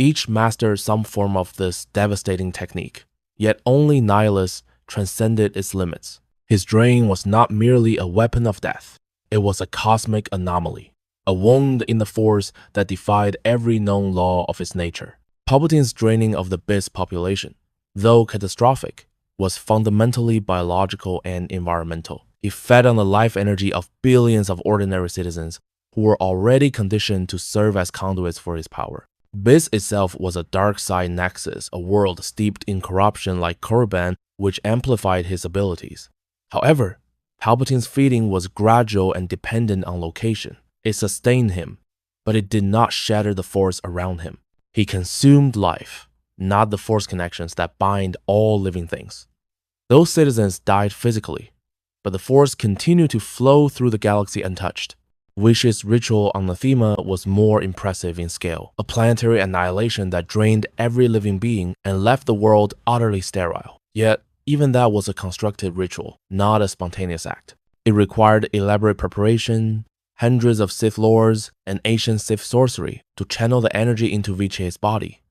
Each mastered some form of this devastating technique, yet only Nihilus transcended its limits. His drain was not merely a weapon of death, it was a cosmic anomaly, a wound in the Force that defied every known law of its nature. Palpatine's draining of the Bits population, though catastrophic, was fundamentally biological and environmental. It fed on the life energy of billions of ordinary citizens who were already conditioned to serve as conduits for his power. Bits itself was a dark side nexus, a world steeped in corruption like Korriban, which amplified his abilities. However, Palpatine's feeding was gradual and dependent on location. It sustained him, but it did not shatter the Force around him. He consumed life, not the Force connections that bind all living things. Those citizens died physically, but the Force continued to flow through the galaxy untouched. Wish's ritual anathema was more impressive in scale, a planetary annihilation that drained every living being and left the world utterly sterile. Yet, even that was a constructed ritual, not a spontaneous act. It required elaborate preparation, hundreds of Sith lords, and ancient Sith sorcery to channel the energy into Viche's body.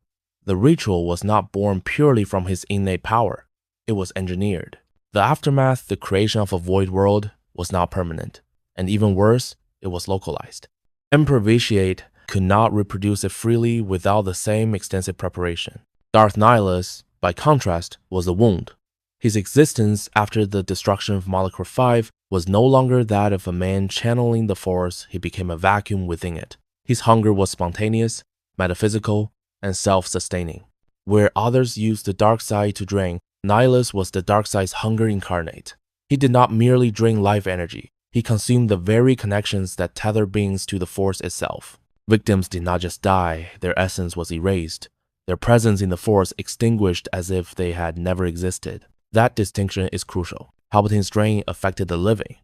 The ritual was not born purely from his innate power. It was engineered. The aftermath, the creation of a void world, was not permanent, and even worse, it was localized. Emperor Vitiate could not reproduce it freely without the same extensive preparation. Darth Nihilus, by contrast, was a wound. His existence after the destruction of Malachor V was no longer that of a man channeling the Force. He became a vacuum within it. His hunger was spontaneous, metaphysical, and self-sustaining. Where others used the dark side to drain, Nihilus was the dark side's hunger incarnate. He did not merely drain life energy. He consumed the very connections that tether beings to the Force itself. Victims did not just die, their essence was erased, their presence in the Force extinguished as if they had never existed. That distinction is crucial. Palpatine's drain affected the living.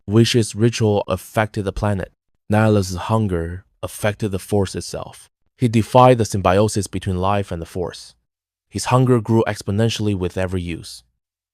Wish's ritual affected the planet. Nihilus's hunger affected the Force itself. He defied the symbiosis between life and the Force. His hunger grew exponentially with every use,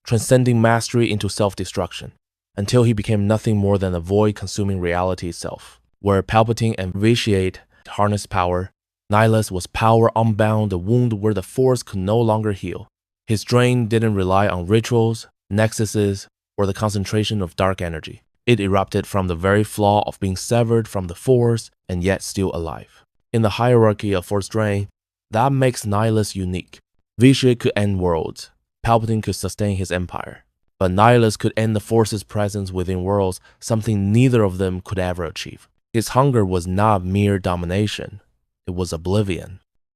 transcending mastery into self-destruction, until he became nothing more than a void-consuming reality itself. Where Palpatine and Vitiate harnessed power, Nihilus was power unbound, a wound where the Force could no longer heal. His drain didn't rely on rituals, nexuses, or the concentration of dark energy. It erupted from the very flaw of being severed from the Force and yet still alive. In the hierarchy of Force drain, that makes Nihilus unique. Vitiate could end worlds. Palpatine could sustain his empire. But Nihilus could end the Force's presence within worlds, something neither of them could ever achieve. His hunger was not mere domination. It was oblivion.